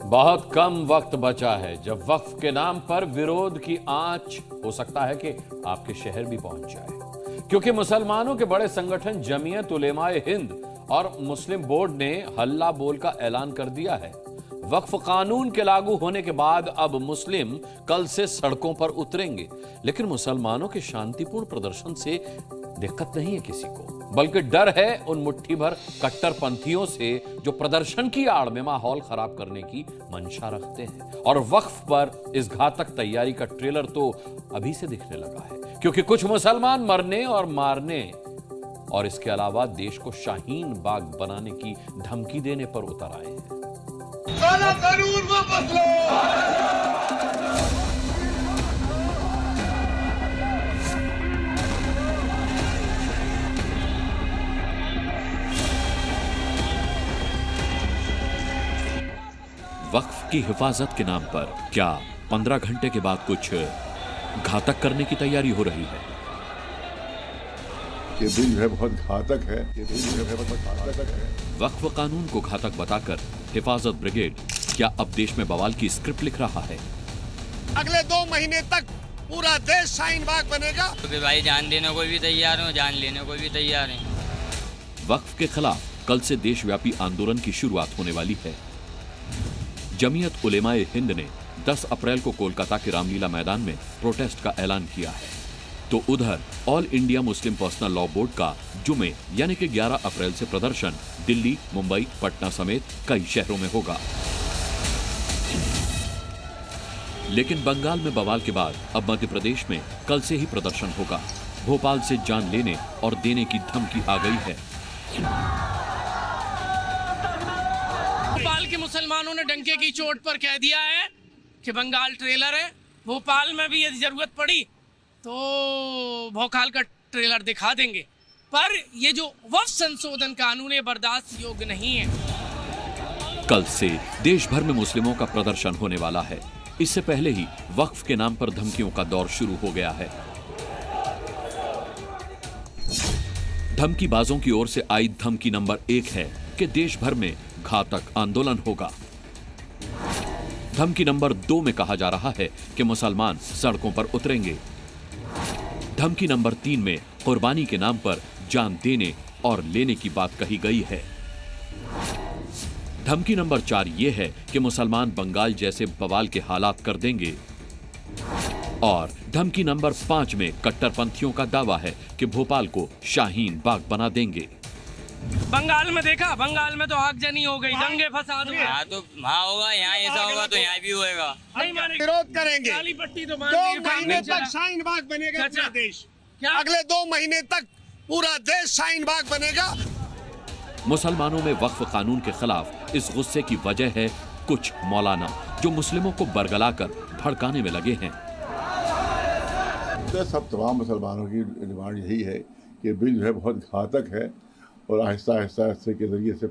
बहुत कम वक्त बचा है जब वक्फ के नाम पर विरोध की आंच हो सकता है कि आपके शहर भी पहुंच जाए, क्योंकि मुसलमानों के बड़े संगठन जमीयत उलेमाए हिंद और मुस्लिम बोर्ड ने हल्ला बोल का ऐलान कर दिया है। वक्फ कानून के लागू होने के बाद अब मुस्लिम कल से सड़कों पर उतरेंगे, लेकिन मुसलमानों के शांतिपूर्ण प्रदर्शन से दिक्कत नहीं है किसी को, बल्कि डर है उन मुट्ठी भर कट्टरपंथियों से जो प्रदर्शन की आड़ में माहौल खराब करने की मंशा रखते हैं। और वक्फ पर इस घातक तैयारी का ट्रेलर तो अभी से दिखने लगा है, क्योंकि कुछ मुसलमान मरने और मारने और इसके अलावा देश को शाहीन बाग बनाने की धमकी देने पर उतर आए हैं। काला कानून वापस लो। वक्फ की हिफाजत के नाम पर क्या 15 घंटे के बाद कुछ घातक करने की तैयारी हो रही है? ये बिल जो है बहुत घातक है। ये बिल जो है बहुत घातक है। वक्फ कानून को घातक बताकर हिफाजत ब्रिगेड क्या अब देश में बवाल की स्क्रिप्ट लिख रहा है? अगले 2 महीने तक पूरा देश शाहीन बाग बनेगा। तो भाई जान देने को भी तैयार हो, जान लेने को भी तैयार हैं। वक्फ के खिलाफ कल से देशव्यापी आंदोलन की शुरुआत होने वाली है। जमीयत उलेमाए हिंद ने 10 अप्रैल को कोलकाता के रामलीला मैदान में प्रोटेस्ट का ऐलान किया है, तो उधर all India Muslim personal law board का जुमे यानी कि 11 अप्रैल से प्रदर्शन दिल्ली, मुंबई, पटना समेत कई शहरों में होगा। लेकिन बंगाल में बवाल के बाद अब मध्य प्रदेश में कल से ही प्रदर्शन होगा। भोपाल से जान लेने और देने की धमकी आ गई है। भोपाल के मुसलमानों ने डंके की चोट पर कह दिया है कि बंगाल ट्रेलर है। भोपाल में भी यदि जरूरत पड़ी तो भोकाल का ट्रेलर दिखा देंगे, पर ये जो वक्फ संशोधन कानून है बर्दाश्त योग्य नहीं है। कल से देश भर में मुस्लिमों का प्रदर्शन होने वाला है। इससे पहले ही वक्फ के नाम पर धमकियों का दौर शुरू हो गया है। धमकीबाजों की ओर से आई धमकी नंबर 1 है कि देश भर में घातक आंदोलन होगा। धमकी नंबर 2 में कहा जा रहा है कि मुसलमान सड़कों पर उतरेंगे। धमकी नंबर 3 में कुर्बानी के नाम पर जान देने और लेने की बात कही गई है। धमकी नंबर 4 ये है कि मुसलमान बंगाल जैसे बवाल के हालात कर देंगे। और धमकी नंबर 5 में कट्टरपंथियों का दावा है कि भोपाल को शाहीन बाग बना देंगे। बंगाल में देखा, बंगाल में तो आगजनी हो गई, दंगे फसाद हुए। हाँ तो वहाँ होगा, यहाँ ऐसा होगा तो यहाँ भी होगा। नहीं मानेंगे, विरोध करेंगे। काली पट्टी तो 2 महीने तक शाहीन बाग बनेगा पूरा देश। अगले 2 महीने तक पूरा देश शाहीन बाग बनेगा। मुसलमानों में वक्फ कानून के खिलाफ इस गुस्से की वजह है कुछ मौलाना जो मुस्लिमों को बरगलाकर भड़काने में लगे हैं। तो सब तमाम मुसलमानों की डिमांड यही है कि बिल जो है बहुत घातक है और आहिस्ता आहिस्ता के जरिए से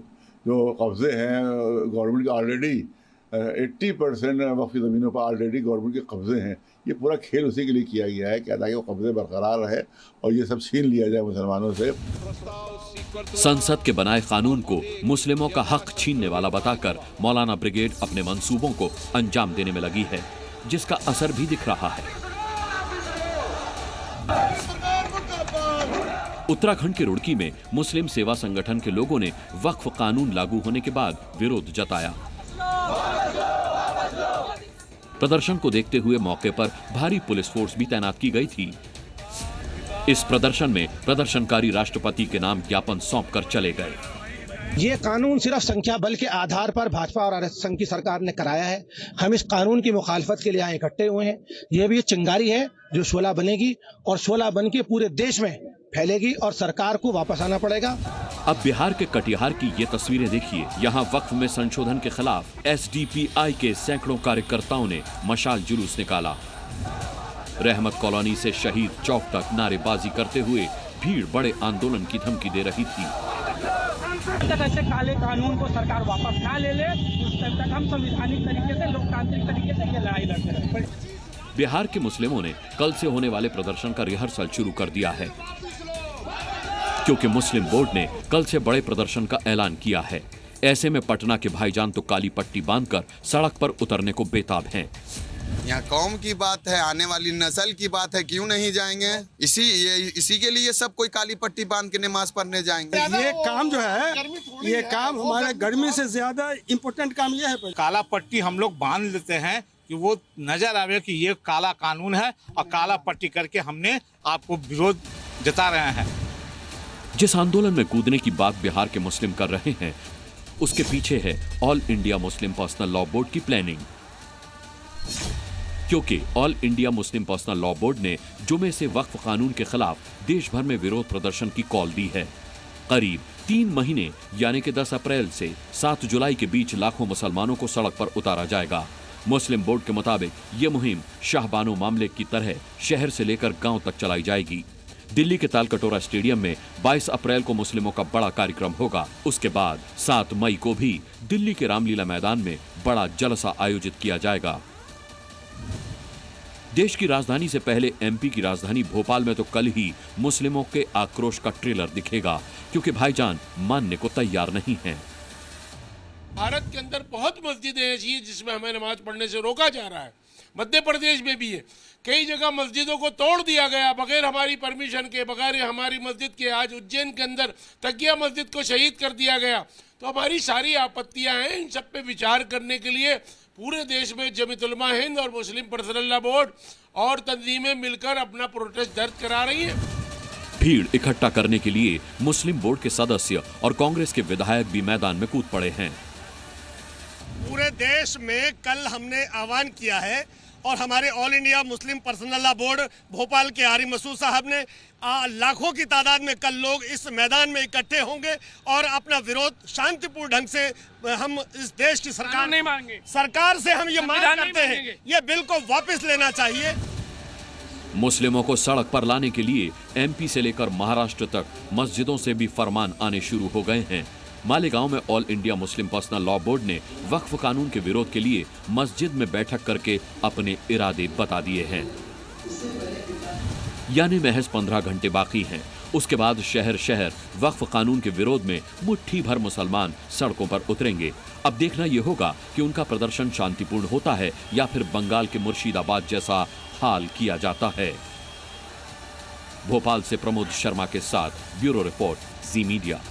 जो कब्जे हैं गवर्नमेंट के ऑलरेडी 80% वक्फ की ज़मीनों पर ऑलरेडी गवर्नमेंट के कब्जे हैं। ये पूरा खेल उसी के लिए किया गया है कि ताकि वो कब्जे बरकरार रहे और ये सब छीन लिया जाए मुसलमानों से। संसद के बनाए कानून को मुस्लिमों का हक छीनने वाला बताकर मौलाना ब्रिगेड अपने मंसूबों को अंजाम देने में लगी है, जिसका असर भी दिख रहा है। उत्तराखंड के रुड़की में मुस्लिम सेवा संगठन के लोगों ने वक्फ कानून लागू होने के बाद विरोध जताया। प्रदर्शन को देखते हुए मौके पर भारी पुलिस फोर्स भी तैनात की गई थी। इस प्रदर्शन में प्रदर्शनकारी राष्ट्रपति के नाम ज्ञापन सौंपकर चले गए। ये कानून सिर्फ संख्या बल के आधार पर भाजपा और आरएसएस संघ की सरकार ने कराया है। हम इस कानून की मुखालफत के लिए यहाँ इकट्ठे हुए हैं। ये भी चिंगारी है जो 16 बनेगी और 16 बन के पूरे देश में फैलेगी और सरकार को वापस आना पड़ेगा। अब बिहार के कटिहार की ये तस्वीरें देखिए। यहाँ वक्फ में संशोधन के खिलाफ एसडीपीआई के सैकड़ों कार्यकर्ताओं ने मशाल जुलूस निकाला। रहमत कॉलोनी से शहीद चौक तक नारेबाजी करते हुए भीड़ बड़े आंदोलन की धमकी दे रही थी। जब तक ऐसे काले कानून को सरकार वापस ना ले ले, उस तक हम संवैधानिक तरीके से, लोकतांत्रिक तरीके से ये लड़ाई लड़ते रहेंगे। बिहार के मुस्लिमों ने कल से होने वाले प्रदर्शन का रिहर्सल शुरू कर दिया है, क्योंकि मुस्लिम बोर्ड ने कल से बड़े प्रदर्शन का ऐलान किया है। ऐसे में पटना के भाईजान तो काली पट्टी बांधकर सड़क पर उतरने को बेताब हैं। यहाँ कौम की बात है, आने वाली नस्ल की बात है, क्यों नहीं जाएंगे? इसी के लिए सब कोई काली पट्टी बांध के नमाज पढ़ने जाएंगे। ये काम जो है, ये काम हमारे गर्मी से ज्यादा इम्पोर्टेंट काम ये है। काला पट्टी हम लोग बांध लेते हैं कि वो नजर आवे कि ये काला कानून है, और काला पट्टी करके हमने आपको विरोध जता रहे हैं। जिस आंदोलन में कूदने की बात बिहार के मुस्लिम कर रहे हैं, उसके पीछे है all India Muslim personal law board की प्लानिंग। क्योंकि all India Muslim personal law board ने जुमे से वक्फ कानून के खिलाफ देश भर में विरोध प्रदर्शन की कॉल दी है। करीब 3 महीने यानी कि 10 अप्रैल से 7 जुलाई के बीच लाखों मुसलमानों को सड़क पर उतारा जाएगा। मुस्लिम बोर्ड के मुताबिक ये मुहिम शाहबानो मामले की तरह शहर से लेकर गांव तक चलाई जाएगी। दिल्ली के तालकटोरा स्टेडियम में 22 अप्रैल को मुस्लिमों का बड़ा कार्यक्रम होगा। उसके बाद 7 मई को भी दिल्ली के रामलीला मैदान में बड़ा जलसा आयोजित किया जाएगा। देश की राजधानी से पहले एमपी की राजधानी भोपाल में तो कल ही मुस्लिमों के आक्रोश का ट्रेलर दिखेगा, क्योंकि भाईजान मानने को तैयार नहीं हैं। भारत के अंदर बहुत मस्जिदें ऐसी हैं जिसमें हमें नमाज पढ़ने से रोका जा रहा है। मध्य प्रदेश में भी है, कई जगह मस्जिदों को तोड़ दिया गया बगैर हमारी परमिशन के, बगैर हमारी मस्जिद के। आज उज्जैन के अंदर तकिया मस्जिद को शहीद कर दिया गया। तो हमारी सारी आपत्तियां हैं, इन सब पे विचार करने के लिए पूरे देश में जमीयत उलमा हिंद और मुस्लिम पर्सनल लॉ बोर्ड और तंजीमें मिलकर अपना प्रोटेस्ट दर्ज करा रही हैं। भीड़ इकट्ठा करने के लिए मुस्लिम बोर्ड के सदस्य और कांग्रेस के विधायक भी मैदान में कूद पड़े हैं। पूरे देश में कल हमने आह्वान किया है और हमारे all India Muslim personal law board Bhopal के आरिफ मसूद साहब ने लाखों की तादाद में कल लोग इस मैदान में इकट्ठे होंगे और अपना विरोध शांतिपूर्ण ढंग से हम इस देश की सरकार नहीं मांगे। सरकार से हम ये मांग करते हैं, ये बिल को वापस लेना चाहिए। मुस्लिमों को सड़क पर लाने के लिए एमपी से लेकर महाराष्ट्र तक मस्जिदों से भी फरमान आने शुरू हो गए हैं। मालेगांव में all India Muslim personal law board ने वक्फ कानून के विरोध के लिए मस्जिद में बैठक करके अपने इरादे बता दिए हैं। यानी महज 15 घंटे बाकी हैं। उसके बाद शहर शहर वक्फ कानून के विरोध में मुट्ठी भर मुसलमान सड़कों पर उतरेंगे। अब देखना यह होगा कि उनका प्रदर्शन शांतिपूर्ण होता है या फिर बंगाल के मुर्शिदाबाद जैसा हाल किया जाता है। भोपाल से प्रमोद शर्मा के साथ ब्यूरो रिपोर्ट, जी मीडिया।